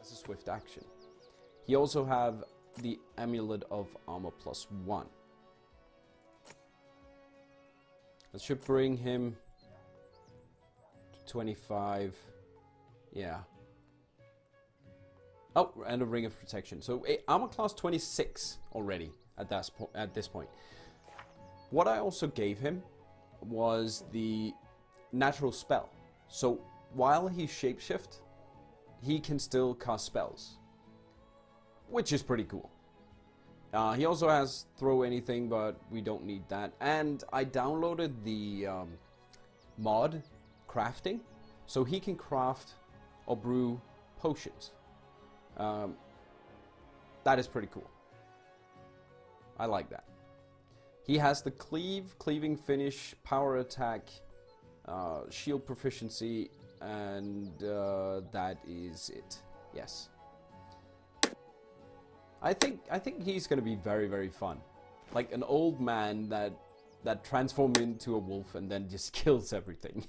as a swift action. He also have the Amulet of Armor +1. That should bring him to 25. Yeah. Oh, and a Ring of Protection. So armor class 26 already at this point. What I also gave him was the natural spell. So while he's shapeshift, he can still cast spells, which is pretty cool. He also has throw anything, but we don't need that. And I downloaded the mod crafting, so he can craft or brew potions. That is pretty cool. I like that. He has the cleaving finish, power attack, shield proficiency, and that is it. Yes. I think he's gonna be very, very fun. Like an old man that transforms into a wolf and then just kills everything.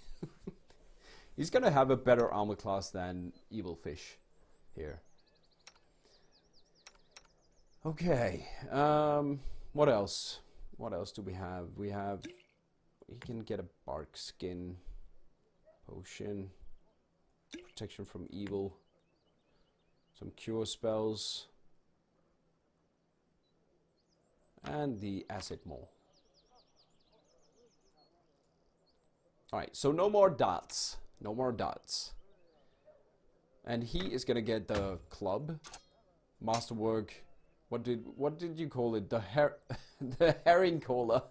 He's gonna have a better armor class than Evil Fish here. Okay. What else? What else do we have? He can get a bark skin potion, protection from evil, some cure spells, and the acid mole. Alright, so no more dots. No more dots. And he is gonna get the club, masterwork. What did you call it? The herring collar.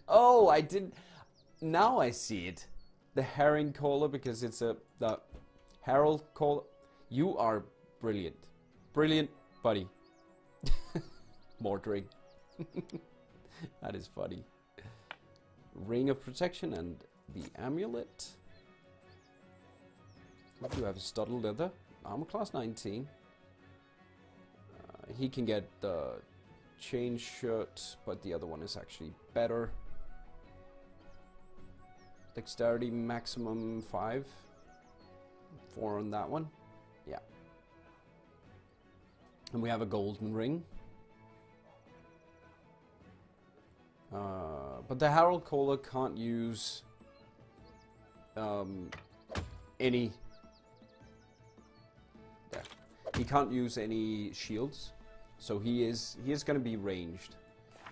Oh, I did. Now I see it. The herring collar, because it's the herald collar. You are brilliant, brilliant, buddy. Mordheim. That is funny. Ring of Protection and the amulet. What do you have? Studded leather, armor class 19. He can get the chain shirt, but the other one is actually better. Dexterity maximum 5. 4 on that one. Yeah. And we have a golden ring. But the Herald Collar can't use any... There. He can't use any shields. So he is going to be ranged.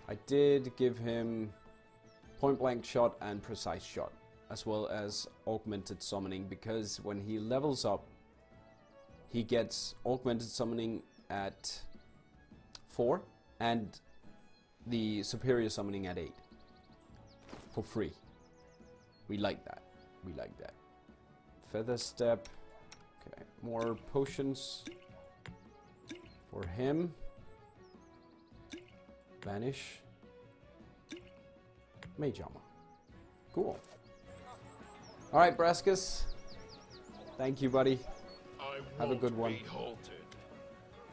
I did give him point blank shot and precise shot, as well as augmented summoning, because when he levels up, he gets augmented summoning at 4 and the superior summoning at 8 for free. We like that. We like that. Feather step. Okay, more potions for him. Vanish. Mage armor. Cool. Alright, Braskus. Thank you, buddy. Have a good one.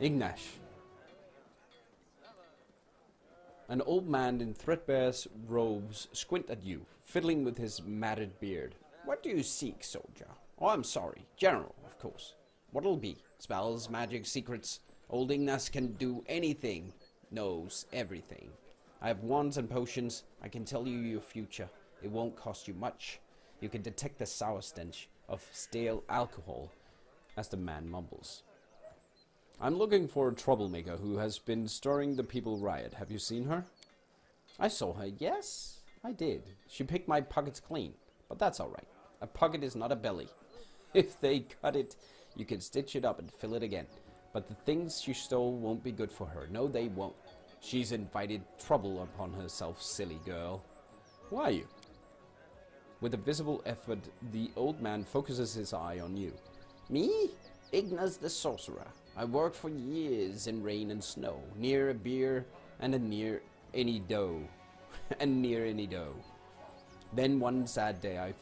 Ignash. An old man in threadbare robes squint at you, fiddling with his matted beard. What do you seek, soldier? Oh, I'm sorry. General, of course. What'll be? Spells, magic, secrets. Old Ignash can do anything. Knows everything. I have wands and potions. I can tell you your future. It won't cost you much. You can detect the sour stench of stale alcohol, as the man mumbles. I'm looking for a troublemaker who has been stirring the people riot. Have you seen her? I saw her, yes, I did. She picked my pockets clean, but that's alright. A pocket is not a belly. If they cut it, you can stitch it up and fill it again. But the things she stole won't be good for her. No, they won't. She's invited trouble upon herself, silly girl. Who are you? With a visible effort, the old man focuses his eye on you. Me? Ignash the sorcerer. I worked for years in rain and snow, near a beer and near any dough. And near any dough. Then one sad day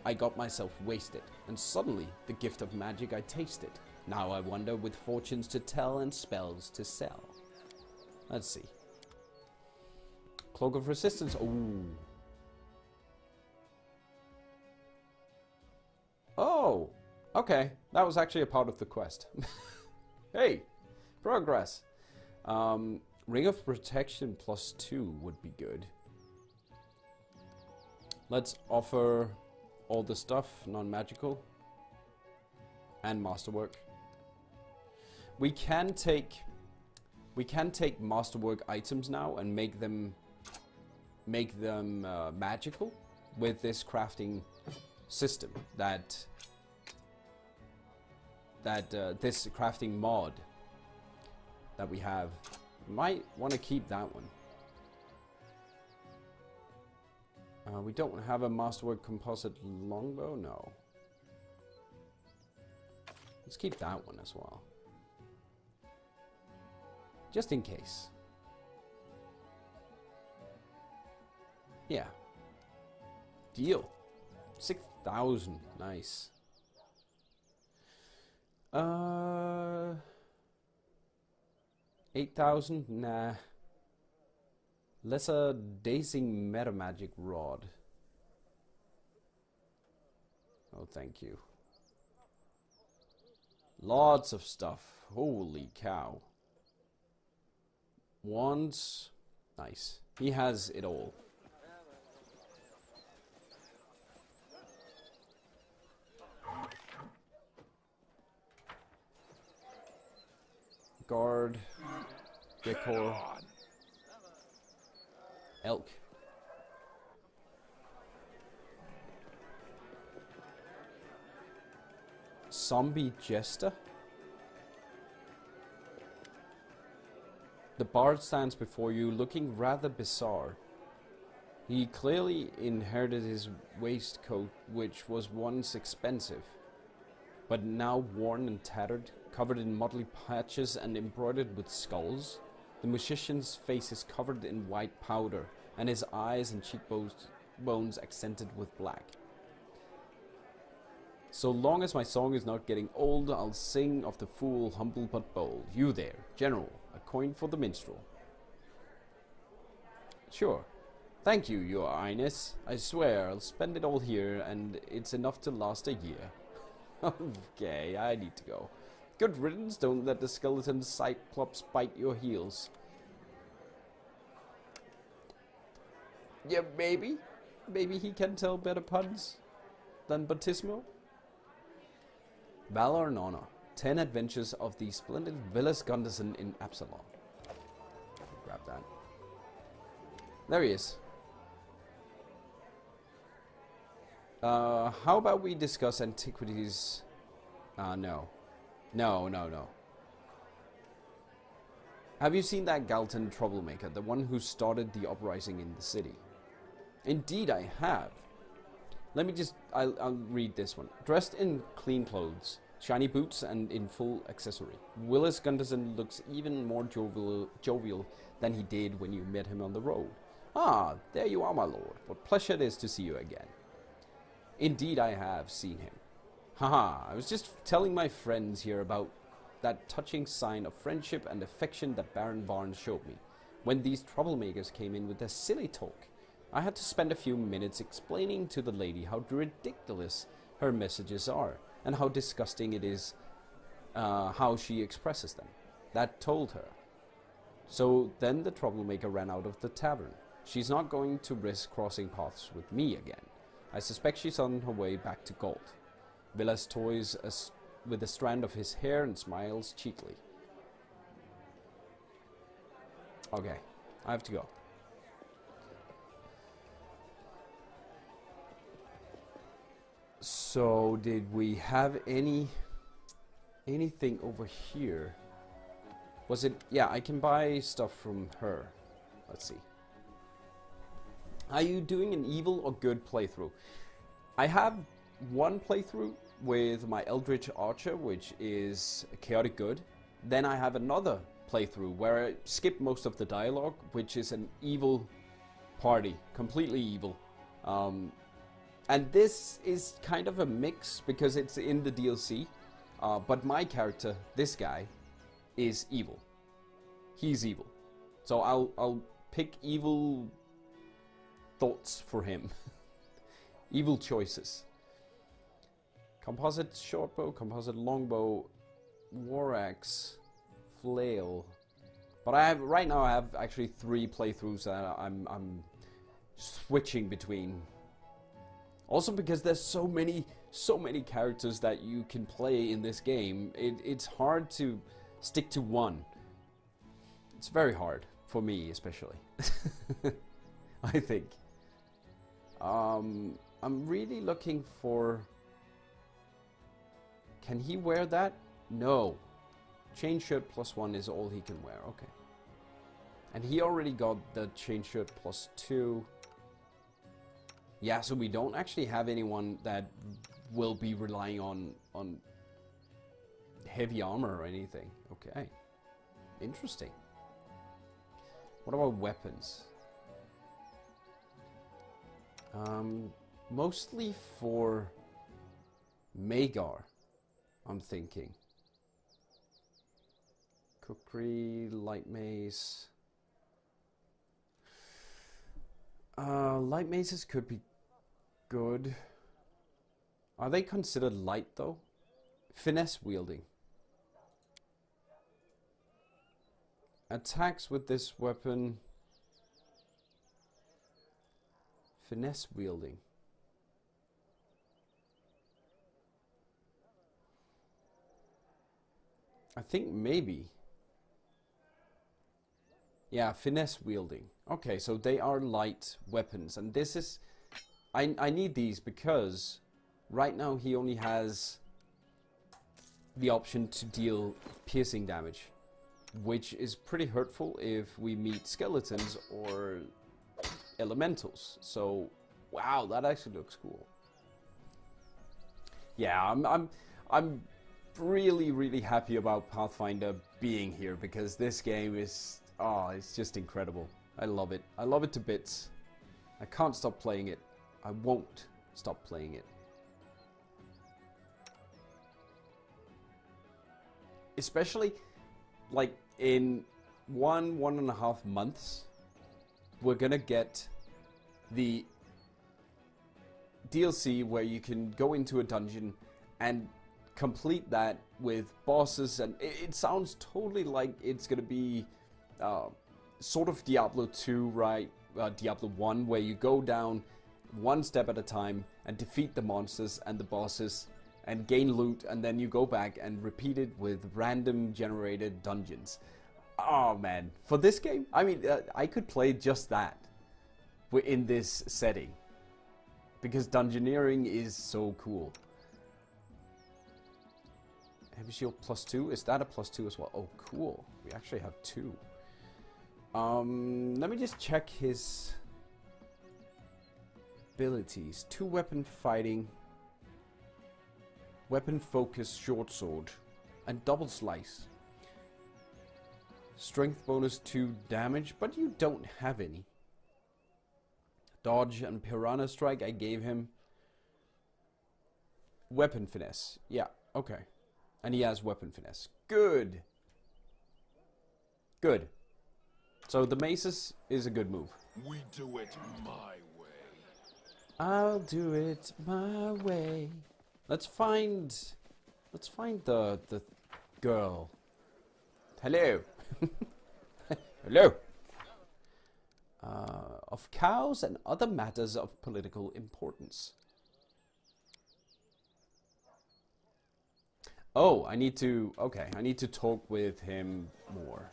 I got myself wasted, and suddenly the gift of magic I tasted. Now I wander with fortunes to tell and spells to sell. Let's see. Cloak of Resistance. Ooh. Oh. Okay. That was actually a part of the quest. Hey, progress. Ring of Protection +2 would be good. Let's offer all the stuff, non-magical, and masterwork. We can take masterwork items now and make them magical with this crafting system that this crafting mod that we have. Might want to keep that one. We don't have a masterwork composite longbow, no. Let's keep that one as well. Just in case. Yeah. Deal. 6,000. Nice. 8,000? Nah. Lesser dazing meta magic rod. Oh, thank you. Lots of stuff. Holy cow. Wands. Nice. He has it all. Guard. Decor. Elk. Zombie Jester. The bard stands before you looking rather bizarre. He clearly inherited his waistcoat, which was once expensive, but now worn and tattered, covered in motley patches and embroidered with skulls. The musician's face is covered in white powder, and his eyes and cheekbones accented with black. So long as my song is not getting old, I'll sing of the fool, humble but bold. You there, General, a coin for the minstrel. Sure. Thank you, Your Highness. I swear I'll spend it all here, and it's enough to last a year. Okay, I need to go. Good riddance, don't let the skeleton cyclops bite your heels. Yeah, maybe. Maybe he can tell better puns than Batismo. Valor and Honor. 10 Adventures of the Splendid Villas Gunderson in Absalom. Grab that. There he is. How about we discuss antiquities? No. No. Have you seen that Galton troublemaker, the one who started the uprising in the city? Indeed I have. Let me just, I'll read this one. Dressed in clean clothes, shiny boots, and in full accessory, Willis Gunderson looks even more jovial than he did when you met him on the road. Ah, there you are, my lord. What pleasure it is to see you again. Indeed I have seen him. Haha, I was just telling my friends here about that touching sign of friendship and affection that Baron Barnes showed me when these troublemakers came in with their silly talk. I had to spend a few minutes explaining to the lady how ridiculous her messages are and how disgusting it is how she expresses them. That told her. So then the troublemaker ran out of the tavern. She's not going to risk crossing paths with me again. I suspect she's on her way back to Gold. Villas toys with a strand of his hair and smiles cheekily. Okay, I have to go. So, did we have anything over here? Was it... Yeah, I can buy stuff from her. Let's see. Are you doing an evil or good playthrough? I have one playthrough with my Eldritch Archer, which is chaotic good. Then I have another playthrough where I skip most of the dialogue, which is an evil party, completely evil. And this is kind of a mix because it's in the DLC, but my character, this guy, is evil. He's evil. So I'll pick evil thoughts for him. Evil choices. Composite shortbow, composite longbow. War Axe, Flail. But I have right now I have actually 3 playthroughs that I'm switching between. Also because there's so many characters that you can play in this game. It's hard to stick to one. It's very hard for me, especially. I think. I'm really looking for. Can he wear that? No. Chain shirt +1 is all he can wear. Okay. And he already got the chain shirt +2. Yeah, so we don't actually have anyone that will be relying on heavy armor or anything. Okay. Interesting. What about weapons? Mostly for Magar, I'm thinking. Kukri, light mace. Light maces could be good. Are they considered light though? Finesse wielding. Attacks with this weapon. Finesse wielding. I think maybe. Yeah, finesse wielding. Okay, so they are light weapons. And this is... I need these because right now he only has the option to deal piercing damage, which is pretty hurtful if we meet skeletons or elementals. So, wow, that actually looks cool. Yeah, I'm really happy about Pathfinder being here because this game is, oh, it's just incredible. I love it. I love it to bits. I can't stop playing it. I won't stop playing it. Especially, like, in 1.5 months, we're gonna get the DLC where you can go into a dungeon and complete that with bosses, and it sounds totally like it's gonna be sort of Diablo 2, right? Diablo 1, where you go down one step at a time and defeat the monsters and the bosses and gain loot, and then you go back and repeat it with random generated dungeons. Oh man, for this game, I mean, I could play just that in this setting because dungeoneering is so cool. Heavy shield +2, is that a +2 as well? Oh cool, we actually have 2. Let me just check his abilities. 2 weapon fighting, weapon focus short sword, and double slice. Strength bonus 2 damage, but you don't have any. Dodge and piranha strike I gave him. Weapon finesse, yeah, okay. And he has weapon finesse. Good. Good. So the maces is a good move. We do it my way. I'll do it my way. Let's find the girl. Hello. Hello. Of cows and other matters of political importance. Oh, I need to talk with him more.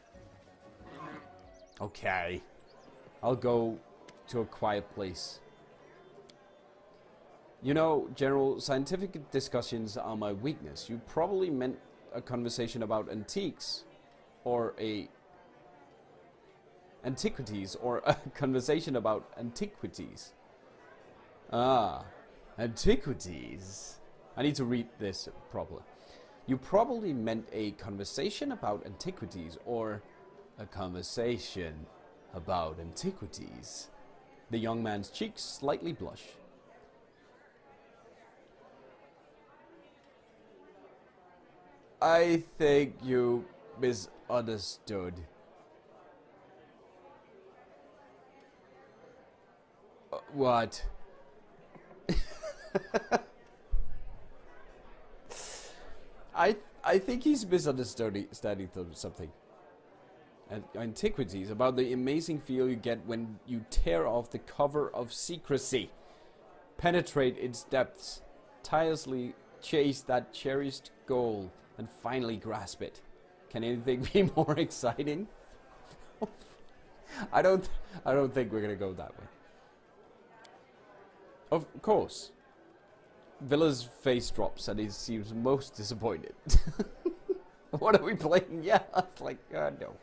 Okay. I'll go to a quiet place. You know, General, scientific discussions are my weakness. You probably meant a conversation about antiques, or antiquities, or a conversation about antiquities. Ah, antiquities. I need to read this properly. You probably meant a conversation about antiquities, or a conversation about antiquities. The young man's cheeks slightly blush. I think you misunderstood. What? I think he's misunderstanding something. Antiquities, about the amazing feel you get when you tear off the cover of secrecy, penetrate its depths, tirelessly chase that cherished goal, and finally grasp it. Can anything be more exciting? I don't think we're gonna go that way. Of course. Villa's face drops and he seems most disappointed. What are we playing? Yeah, it's like, no.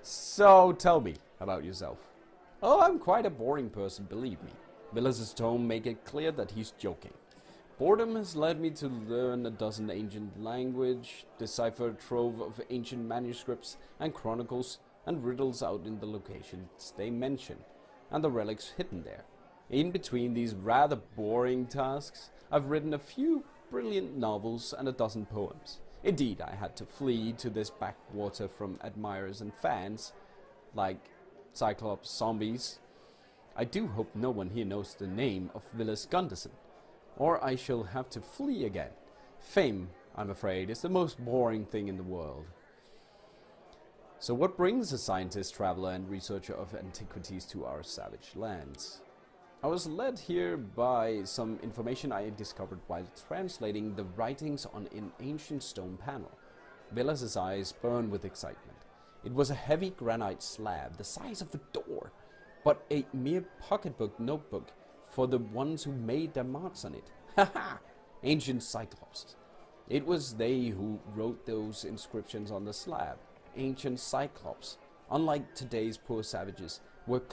So, tell me about yourself. Oh, I'm quite a boring person, believe me. Villa's tone make it clear that he's joking. Boredom has led me to learn a dozen ancient language, decipher a trove of ancient manuscripts and chronicles, and riddles out in the locations they mention, and the relics hidden there. In between these rather boring tasks, I've written a few brilliant novels and a dozen poems. Indeed, I had to flee to this backwater from admirers and fans, like Cyclops zombies. I do hope no one here knows the name of Villas Gunderson, or I shall have to flee again. Fame, I'm afraid, is the most boring thing in the world. So what brings a scientist, traveler, and researcher of antiquities to our savage lands? I was led here by some information I discovered while translating the writings on an ancient stone panel. Villas' eyes burned with excitement. It was a heavy granite slab, the size of a door, but a mere pocketbook notebook for the ones who made their marks on it. Ha! Ancient Cyclops. It was they who wrote those inscriptions on the slab. Ancient Cyclops, unlike today's poor savages, were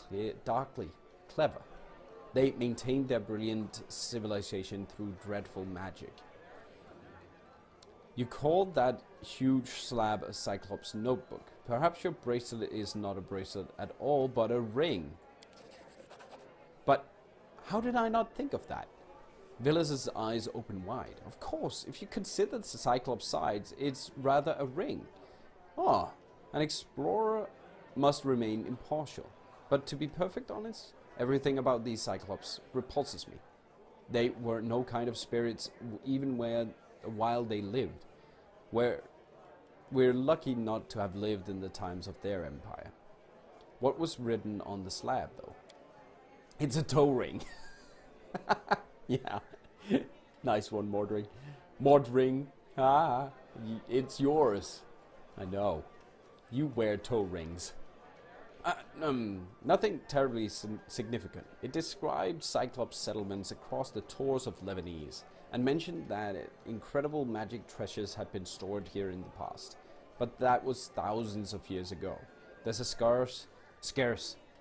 darkly clever. They maintained their brilliant civilization through dreadful magic. You called that huge slab a Cyclops notebook. Perhaps your bracelet is not a bracelet at all, but a ring. But how did I not think of that? Villas' eyes opened wide. Of course, if you consider the Cyclops sides, it's rather a ring. Ah, an explorer must remain impartial. But to be perfectly honest, everything about these Cyclops repulses me. They were no kind of spirits even while they lived. We're lucky not to have lived in the times of their empire. What was written on the slab, though? It's a toe ring. Yeah. Nice one, Mordring. Mordring. Ah, it's yours. I know. You wear toe rings. Nothing terribly significant. It described Cyclops settlements across the tors of Lebanese and mentioned that incredible magic treasures had been stored here in the past. But that was thousands of years ago. There's a scarce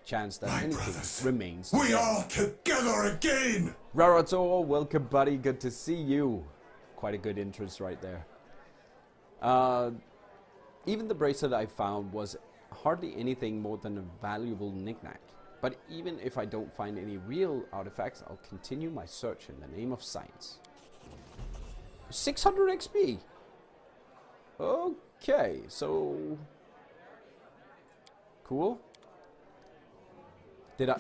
chance that anything remains. We are together again! Rarator, welcome buddy, good to see you. Quite a good entrance right there. Even the bracelet I found was hardly anything more than a valuable knickknack. But even if I don't find any real artifacts, I'll continue my search in the name of science. 600 XP! Okay, so... Cool. Did I...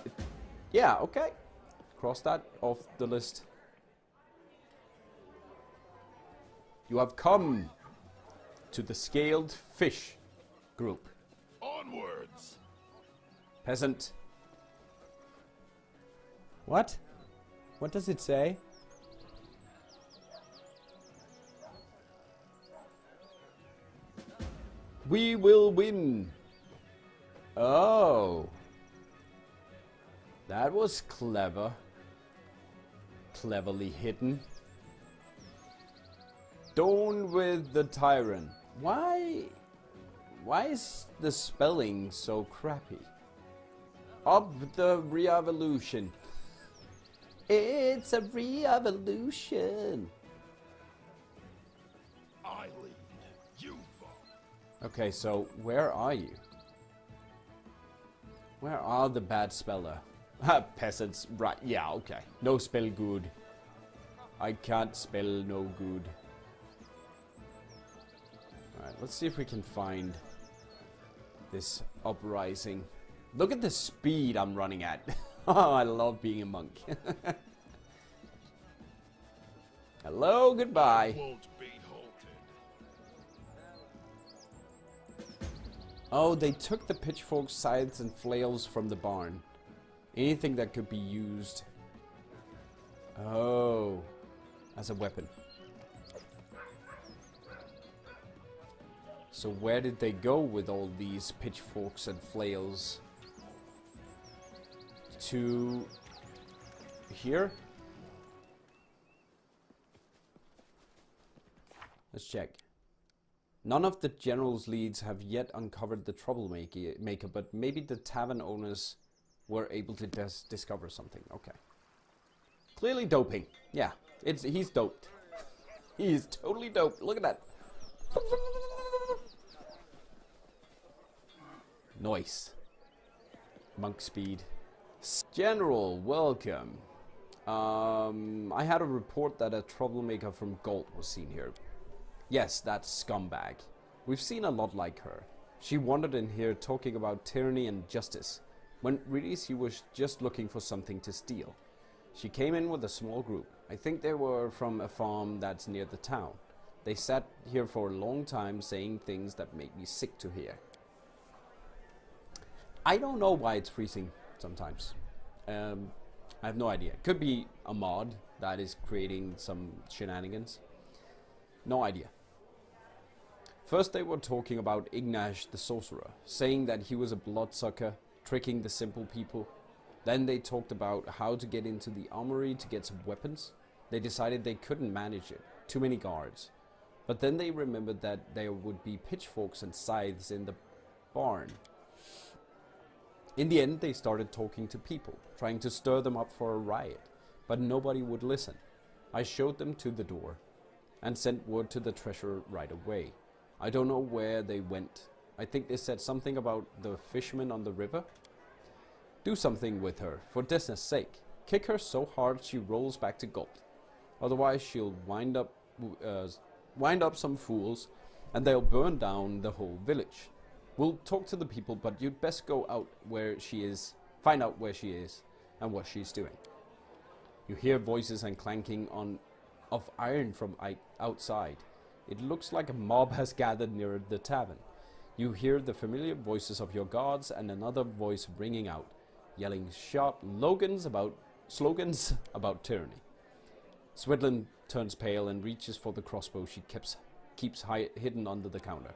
Yeah, okay. Cross that off the list. You have come to the Scaled Fish group. Onwards! Peasant. What? What does it say? We will win. Oh. That was clever. Cleverly hidden. Dawn with the Tyrant. Why is the spelling so crappy? Up the re-evolution. It's a re-evolution. I lead. You follow. Okay, so where are you? Where are the bad speller? Peasants, right, yeah, okay. No spell good. I can't spell no good. Alright, let's see if we can find this uprising. Look at the speed I'm running at. Oh, I love being a monk. Hello, goodbye. Won't be halted. Oh, they took the pitchforks, scythes, and flails from the barn. Anything that could be used. Oh, as a weapon. So where did they go with all these pitchforks and flails? To here? Let's check. None of the general's leads have yet uncovered the troublemaker, but maybe the tavern owners were able to discover something. Okay. Clearly doping. Yeah, he's doped. He's totally doped. Look at that. Nice. Monk speed. General, welcome. I had a report that a troublemaker from Gold was seen here. Yes, that scumbag. We've seen a lot like her. She wandered in here talking about tyranny and justice, when really she was just looking for something to steal. She came in with a small group. I think they were from a farm that's near the town. They sat here for a long time saying things that make me sick to hear. I don't know why it's freezing sometimes. I have no idea. Could be a mod that is creating some shenanigans. No idea. First they were talking about Ignash the sorcerer, saying that he was a bloodsucker, tricking the simple people. Then they talked about how to get into the armory to get some weapons. They decided they couldn't manage it, too many guards. But then they remembered that there would be pitchforks and scythes in the barn. In the end they started talking to people, trying to stir them up for a riot, but nobody would listen. I showed them to the door and sent word to the treasurer right away. I don't know where they went. I think they said something about the fisherman on the river. Do something with her, for goodness sake. Kick her so hard she rolls back to gold. Otherwise she'll wind up some fools, and they'll burn down the whole village. We'll talk to the people, but you'd best go out where she is, find out where she is, and what she's doing. You hear voices and clanking of iron from outside. It looks like a mob has gathered near the tavern. You hear the familiar voices of your guards and another voice ringing out, yelling sharp slogans about tyranny. Swedlin turns pale and reaches for the crossbow she keeps hidden under the counter.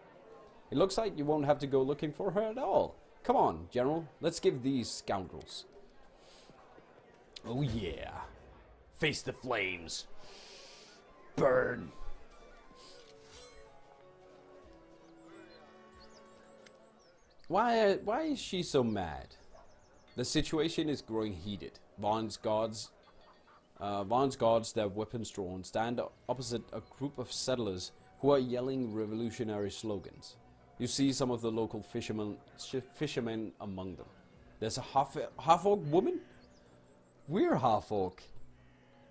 It looks like you won't have to go looking for her at all. Come on, General, let's give these scoundrels. Oh yeah. Face the flames. Burn. Why is she so mad? The situation is growing heated. Varn's guards, their weapons drawn, stand opposite a group of settlers who are yelling revolutionary slogans. You see some of the local fishermen among them. There's a half-orc woman? We're half-orc.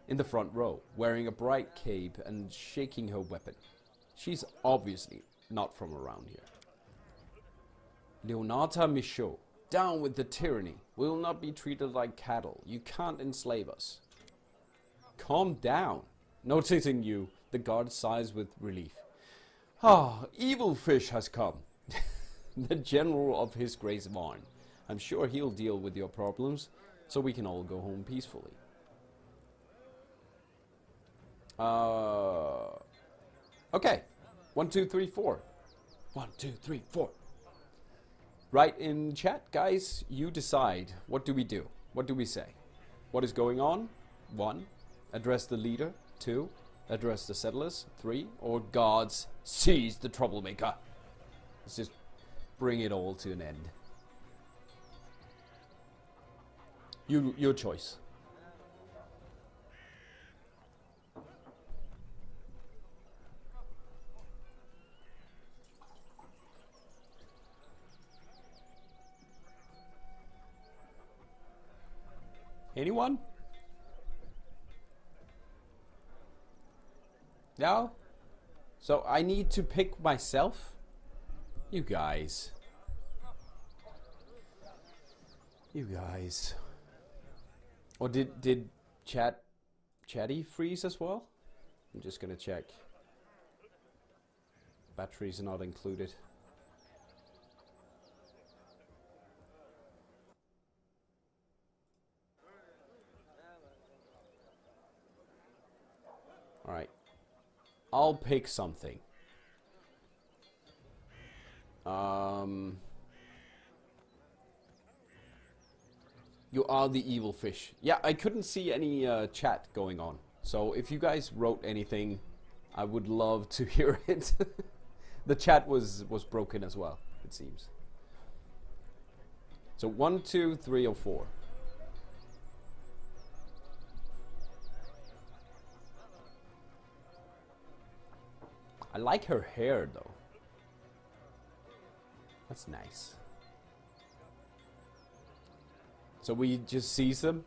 In the front row, wearing a bright cape and shaking her weapon. She's obviously not from around here. Leonata Michaud, down with the tyranny. We will not be treated like cattle. You can't enslave us. Calm down. Noticing you, the guard sighs with relief. Ah, evil fish has come. The general of his grace Varn. I'm sure he'll deal with your problems, so we can all go home peacefully. Okay. 1, 2, 3, 4. 1, 2, 3, 4. Write in chat, guys. You decide. What do we do? What do we say? What is going on? 1. Address the leader. 2. Address the settlers. 3. Or guards, seize the troublemaker. Let's just bring it all to an end. Your choice. Anyone? No? So I need to pick myself? You guys. You guys. Or did Chatty freeze as well? I'm just gonna check. Batteries are not included. Alright. I'll pick something. You are the evil fish. Yeah, I couldn't see any chat going on. So if you guys wrote anything, I would love to hear it. The chat was broken as well, it seems. So 1, 2, 3, or 4. I like her hair though. That's nice. So we just seize them?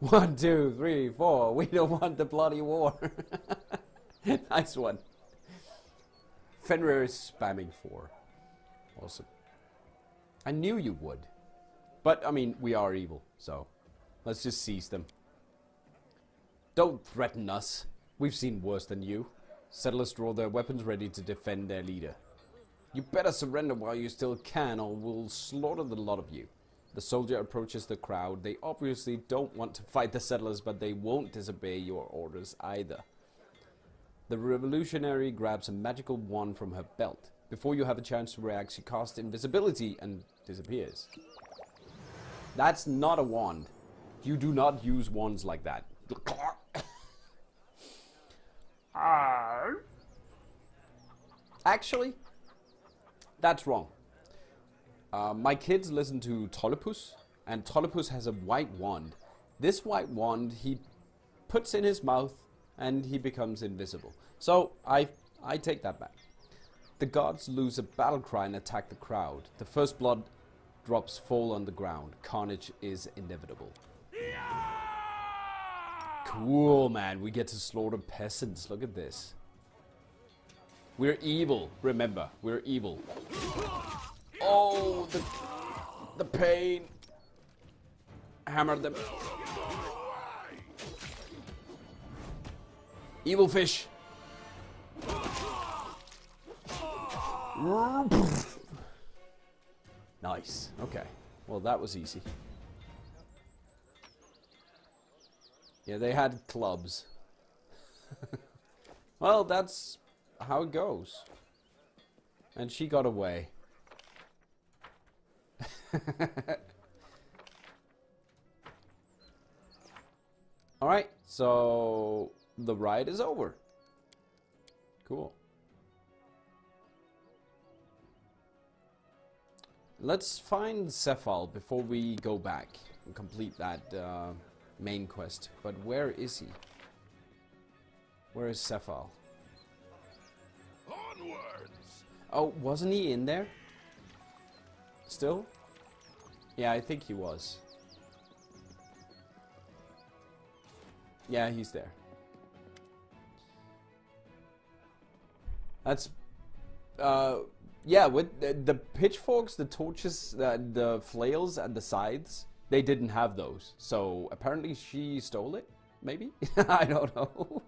1, 2, 3, 4. We don't want the bloody war. Nice one. Fenrir is spamming 4. Awesome. I knew you would. But, I mean, we are evil, so let's just seize them. Don't threaten us. We've seen worse than you. Settlers draw their weapons ready to defend their leader. You better surrender while you still can, or we'll slaughter the lot of you. The soldier approaches the crowd. They obviously don't want to fight the settlers, but they won't disobey your orders either. The revolutionary grabs a magical wand from her belt. Before you have a chance to react, she casts invisibility and disappears. That's not a wand. You do not use wands like that. Actually, that's wrong. My kids listen to Tollipus, and Tollipus has a white wand. This white wand he puts in his mouth, and he becomes invisible. So I take that back. The gods lose a battle cry and attack the crowd. The first blood drops fall on the ground. Carnage is inevitable. Cool, man. We get to slaughter peasants. Look at this. We're evil. Remember, we're evil. Oh, the pain. Hammer them. Evil fish. Nice. Okay. Well, that was easy. Yeah, they had clubs. Well, that's how it goes. And she got away. Alright, so the ride is over. Cool. Let's find Cephal before we go back and complete that main quest. But where is he? Where is Cephal? Onwards! Oh, wasn't he in there? Still? Yeah, I think he was. Yeah, he's there. That's... yeah, with the pitchforks, the torches, the flails, and the scythes, they didn't have those. So apparently she stole it, maybe? I don't know.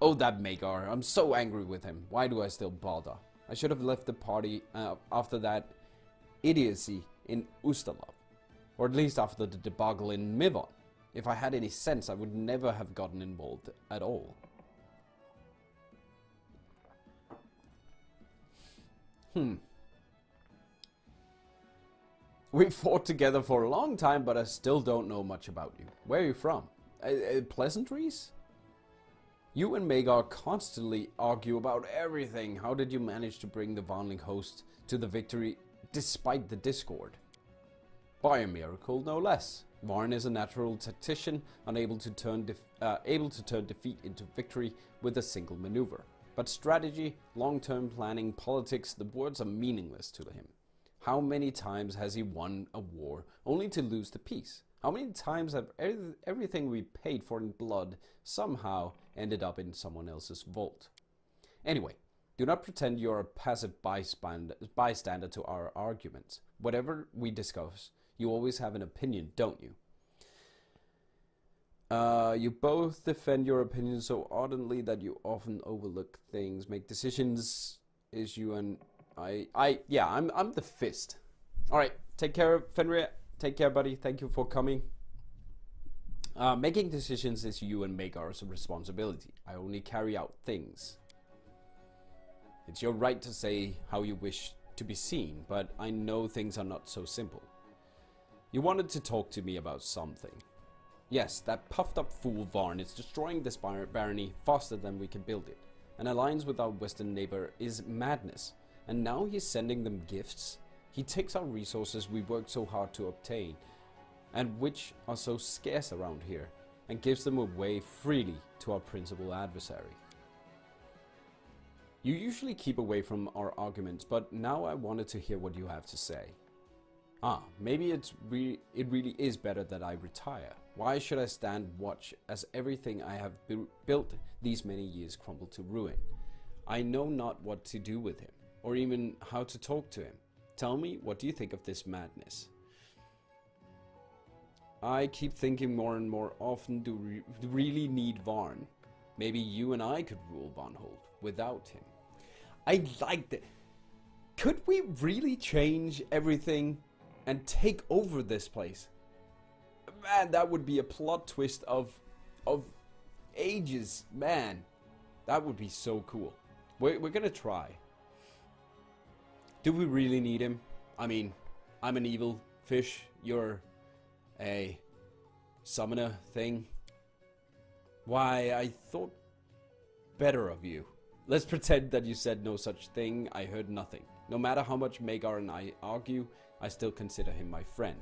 Oh, that Magar. I'm so angry with him. Why do I still bother? I should have left the party after that idiocy in Ustalav. Or at least after the debacle in Mivon. If I had any sense, I would never have gotten involved at all. We fought together for a long time, but I still don't know much about you. Where are you from? Pleasantries? You and Magar constantly argue about everything. How did you manage to bring the Varnhold host to the victory despite the discord? By a miracle, no less. Varn is a natural tactician, able to turn defeat into victory with a single maneuver. But strategy, long-term planning, politics, the words are meaningless to him. How many times has he won a war only to lose the peace? How many times have everything we paid for in blood somehow ended up in someone else's vault? Anyway, do not pretend you're a passive bystander to our arguments. Whatever we discuss, you always have an opinion, don't you? You both defend your opinion so ardently that you often overlook things, make decisions. Is you and yeah, I'm the fist. All right, take care, Fenrir. Take care, buddy. Thank you for coming. Making decisions is you and Magar's responsibility. I only carry out things. It's your right to say how you wish to be seen, but I know things are not so simple. You wanted to talk to me about something. Yes, that puffed up fool Varn is destroying this barony faster than we can build it. An alliance with our western neighbor is madness, and now he's sending them gifts. He takes our resources we worked so hard to obtain, and which are so scarce around here, and gives them away freely to our principal adversary. You usually keep away from our arguments, but now I wanted to hear what you have to say. Maybe it really is better that I retire. Why should I stand watch as everything I have built these many years crumble to ruin? I know not what to do with him, or even how to talk to him. Tell me, what do you think of this madness? I keep thinking more and more often, do we really need Varn? Maybe you and I could rule Varnhold without him. I like that. Could we really change everything and take over this place? Man, that would be a plot twist of ages. Man, that would be so cool. We're gonna try. Do we really need him? I mean, I'm an evil fish. You're a summoner thing. Why, I thought better of you. Let's pretend that you said no such thing. I heard nothing. No matter how much Magar and I argue, I still consider him my friend.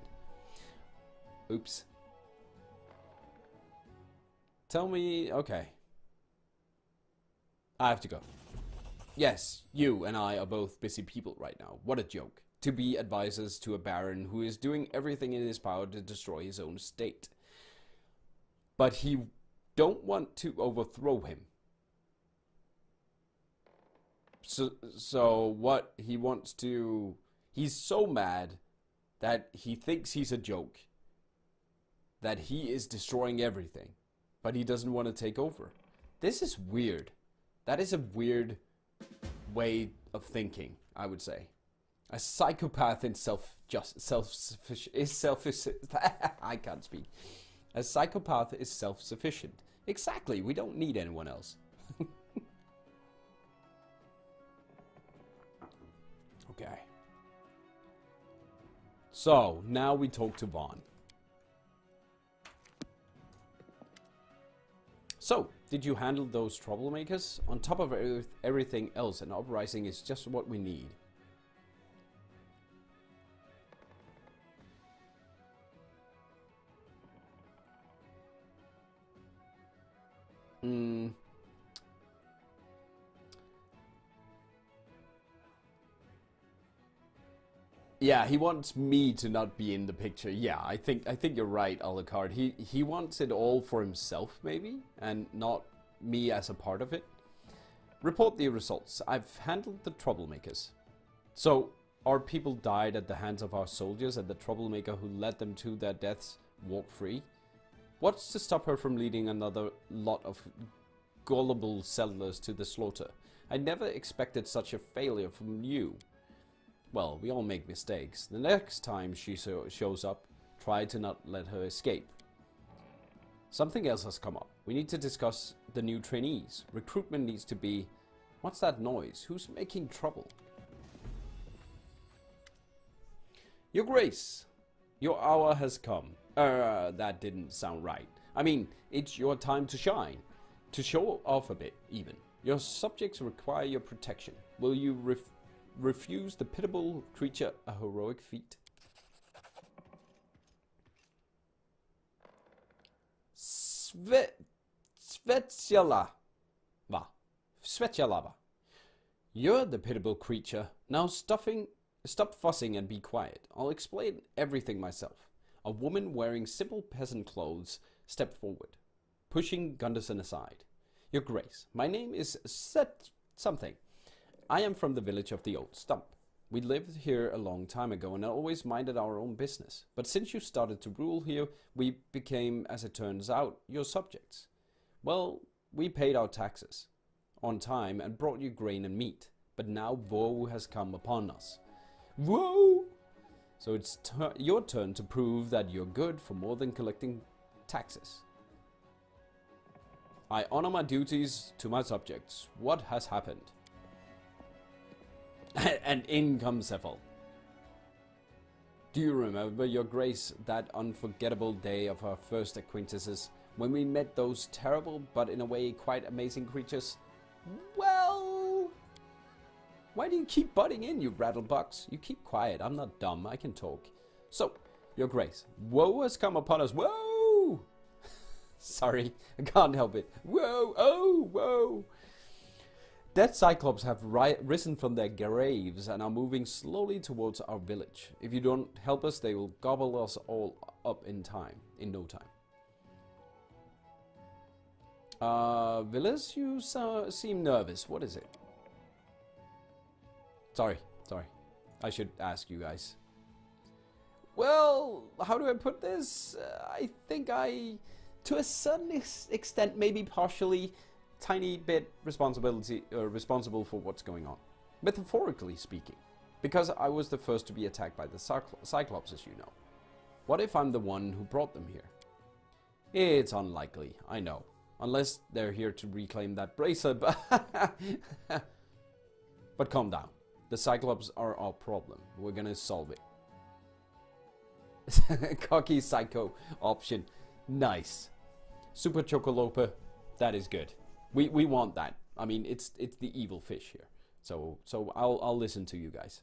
Oops. Tell me, okay. I have to go. Yes, you and I are both busy people right now. What a joke. To be advisors to a baron who is doing everything in his power to destroy his own state. But he don't want to overthrow him. So what he wants to... He's so mad that he thinks he's a joke. That he is destroying everything. But he doesn't want to take over. This is weird. That is a weird way of thinking, I would say. A psychopath in self-sufficient. I can't speak. A psychopath is self-sufficient. Exactly. We don't need anyone else. Okay. So, now we talk to Vaughn. So, did you handle those troublemakers? On top of everything else, an uprising is just what we need. Yeah, he wants me to not be in the picture. Yeah, I think you're right, Alucard. He wants it all for himself, maybe, and not me as a part of it. Report the results. I've handled the troublemakers. So, our people died at the hands of our soldiers, and the troublemaker who led them to their deaths walked free. What's to stop her from leading another lot of gullible settlers to the slaughter? I never expected such a failure from you. Well, we all make mistakes. The next time she shows up, try to not let her escape. Something else has come up. We need to discuss the new trainees. Recruitment needs to be... What's that noise? Who's making trouble? Your Grace, your hour has come. That didn't sound right. I mean, it's your time to shine. To show off a bit, even. Your subjects require your protection. Will you refuse the pitiable creature a heroic feat? Svetlana. You're the pitiable creature. Now stop fussing and be quiet. I'll explain everything myself. A woman wearing simple peasant clothes stepped forward, pushing Gunderson aside. Your Grace, my name is something. I am from the village of the Old Stump. We lived here a long time ago and always minded our own business. But since you started to rule here, we became, as it turns out, your subjects. Well, we paid our taxes on time and brought you grain and meat. But now woe has come upon us. Woe! So it's your turn to prove that you're good for more than collecting taxes. I honor my duties to my subjects. What has happened? And in comes Cephal. Do you remember, Your Grace, that unforgettable day of our first acquaintances, when we met those terrible, but in a way quite amazing creatures? Well... Why do you keep butting in, you rattlebugs? You keep quiet, I'm not dumb, I can talk. So, Your Grace, woe has come upon us. Whoa! Sorry, I can't help it. Whoa, oh, whoa! Dead Cyclops have risen from their graves and are moving slowly towards our village. If you don't help us, they will gobble us all up in no time. Villas, you seem nervous. What is it? Sorry. I should ask you guys. Well, how do I put this? I think to a certain extent, maybe partially, tiny bit responsible for what's going on. Metaphorically speaking. Because I was the first to be attacked by the Cyclops, as you know. What if I'm the one who brought them here? It's unlikely, I know. Unless they're here to reclaim that bracelet, but calm down. The Cyclops are our problem. We're gonna solve it. Cocky psycho option. Nice. Super Chocolope. That is good. We want that. I mean, it's the evil fish here. So I'll listen to you guys.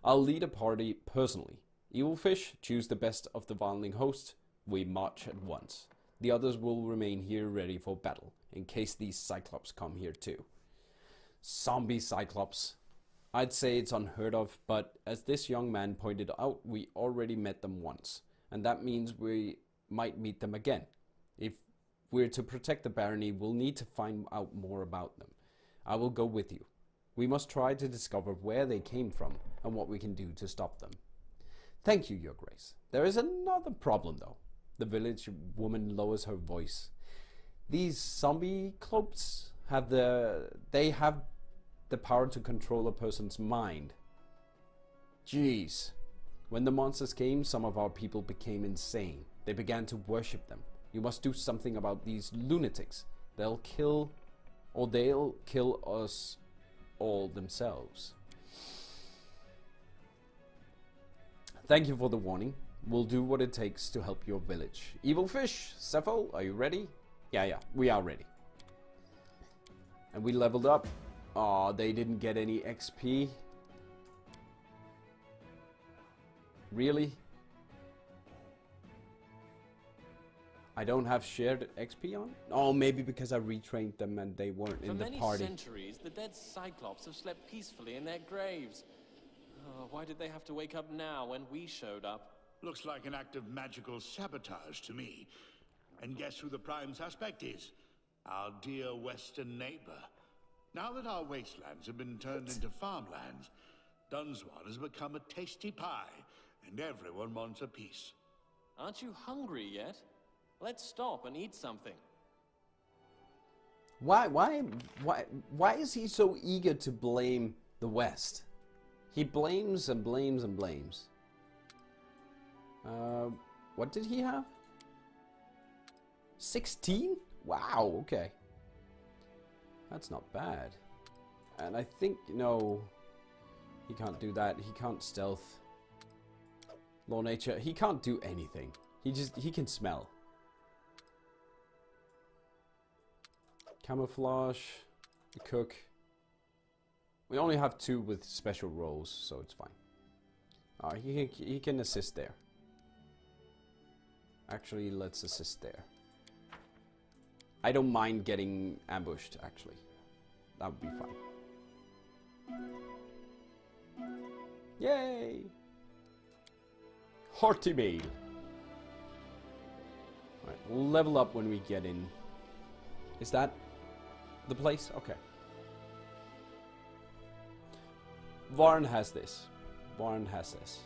I'll lead a party personally. Evil fish, choose the best of the Varnhold host. We march at once. The others will remain here ready for battle, in case these Cyclops come here too. Zombie Cyclops. I'd say it's unheard of, but as this young man pointed out, we already met them once. And that means we might meet them again. If we're to protect the barony, we'll need to find out more about them. I will go with you. We must try to discover where they came from and what we can do to stop them. Thank you, Your Grace. There is another problem, though. The village woman lowers her voice. These zombie cloaks have the power to control a person's mind. Jeez. When the monsters came, some of our people became insane. They began to worship them. You must do something about these lunatics. They'll kill us all themselves. Thank you for the warning. We'll do what it takes to help your village. Evil fish, Cephal, are you ready? Yeah, we are ready. And we leveled up. Aw, they didn't get any XP. Really? I don't have shared XP on? Oh, maybe because I retrained them and they weren't in the party. For many centuries, the dead Cyclops have slept peacefully in their graves. Oh, why did they have to wake up now when we showed up? Looks like an act of magical sabotage to me. And guess who the prime suspect is? Our dear western neighbor. Now that our wastelands have been turned into farmlands, Dunswan has become a tasty pie, and everyone wants a piece. Aren't you hungry yet? Let's stop and eat something. Why is he so eager to blame the West? He blames and blames and blames. What did he have? 16? Wow, okay. That's not bad. And I think, no, he can't do that. He can't stealth. Law nature, he can't do anything. He can smell. Camouflage, the cook. We only have 2 with special roles, so it's fine. He can assist there. Actually, let's assist there. I don't mind getting ambushed, actually. That would be fine. Yay! Hearty meal. Alright, we'll level up when we get in. Is that the place? Okay. Varn has this. Varn has this.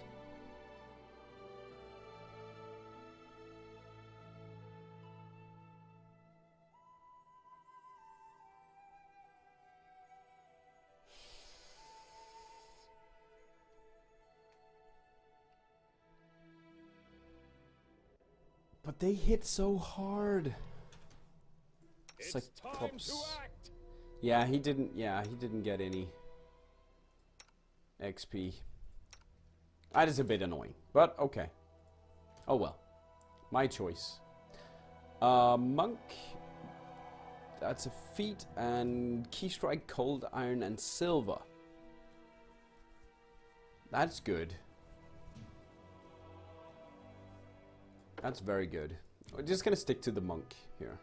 But they hit so hard. Cyclops. Yeah, he didn't get any XP. That is a bit annoying, but okay. Oh well. My choice. Monk. That's a feat, and key strike, cold iron, and silver. That's good. That's very good. We're just gonna stick to the monk here.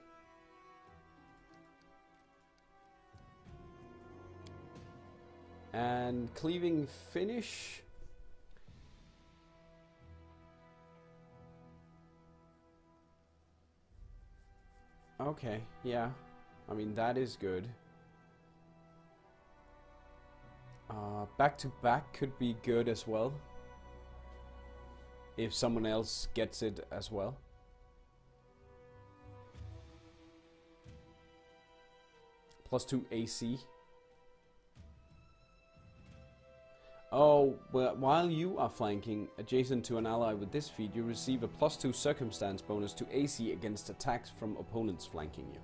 And cleaving finish. Okay, yeah. I mean, that is good. Back to back could be good as well. If someone else gets it as well. +2 AC. Oh, well, while you are flanking adjacent to an ally with this feat, you receive a +2 circumstance bonus to AC against attacks from opponents flanking you.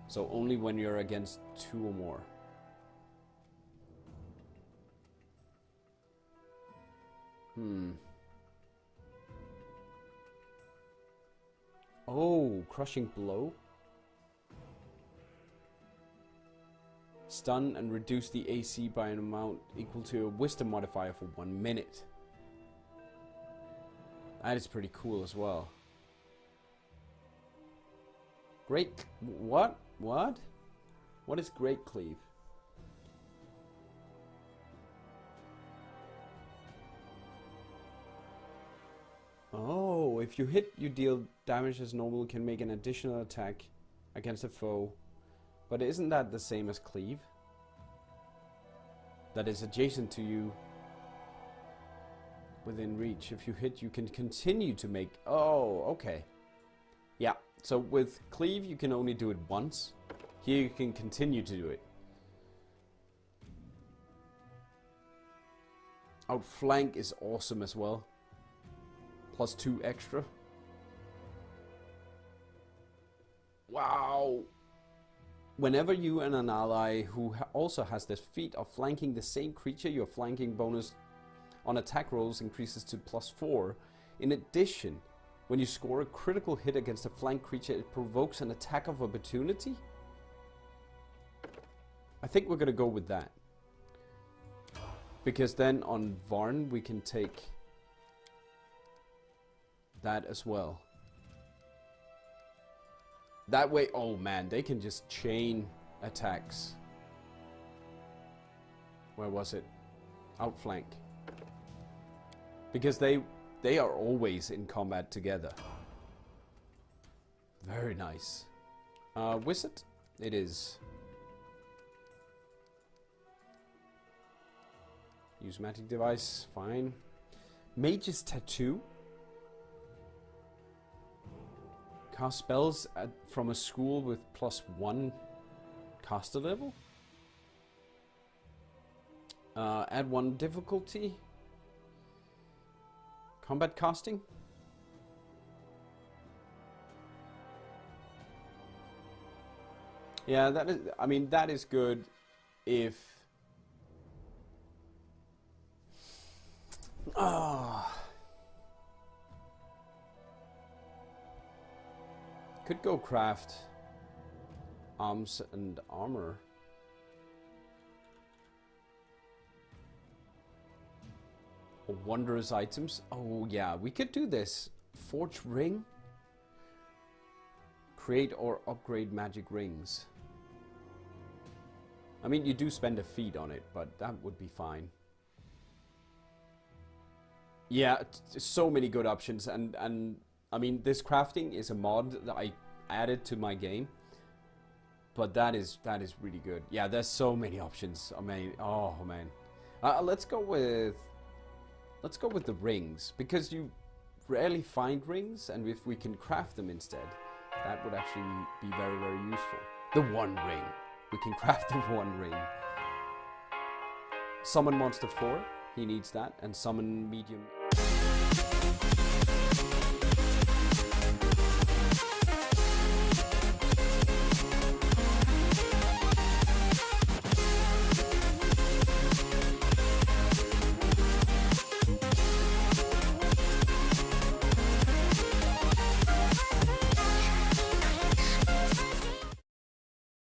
So only when you're against 2 or more. Oh, crushing blow. Stun and reduce the AC by an amount equal to a wisdom modifier for 1 minute. That is pretty cool as well. Great. What? What? What is Great Cleave? Oh, if you hit, you deal damage as normal, can make an additional attack against a foe. But isn't that the same as Cleave? That is adjacent to you within reach. If you hit, you can continue to make... Oh, okay. Yeah, so with Cleave, you can only do it once. Here, you can continue to do it. Outflank is awesome as well. +2 extra. Wow! Whenever you and an ally who also has this feat of flanking the same creature, your flanking bonus on attack rolls increases to +4. In addition, when you score a critical hit against a flank creature, it provokes an attack of opportunity. I think we're gonna go with that. Because then on Varn we can take that as well. That way, oh man, they can just chain attacks. Where was it? Outflank. Because they are always in combat together. Very nice. Wizard? It is. Use magic device, fine. Mage's Tattoo. Cast spells from a school with +1 caster level. Add 1 difficulty. Combat casting. Yeah, that is. I mean, that is good if. Could go craft arms and armor. Or wondrous items. Oh yeah, we could do this. Forge ring. Create or upgrade magic rings. I mean, you do spend a feat on it, but that would be fine. Yeah, so many good options, and I mean, this crafting is a mod that I added to my game, but that is really good. Yeah, there's so many options. I mean, oh man, let's go with the rings, because you rarely find rings, and if we can craft them instead, that would actually be very, very useful. The one ring, we can craft the one ring. Summon monster 4, he needs that, and summon medium.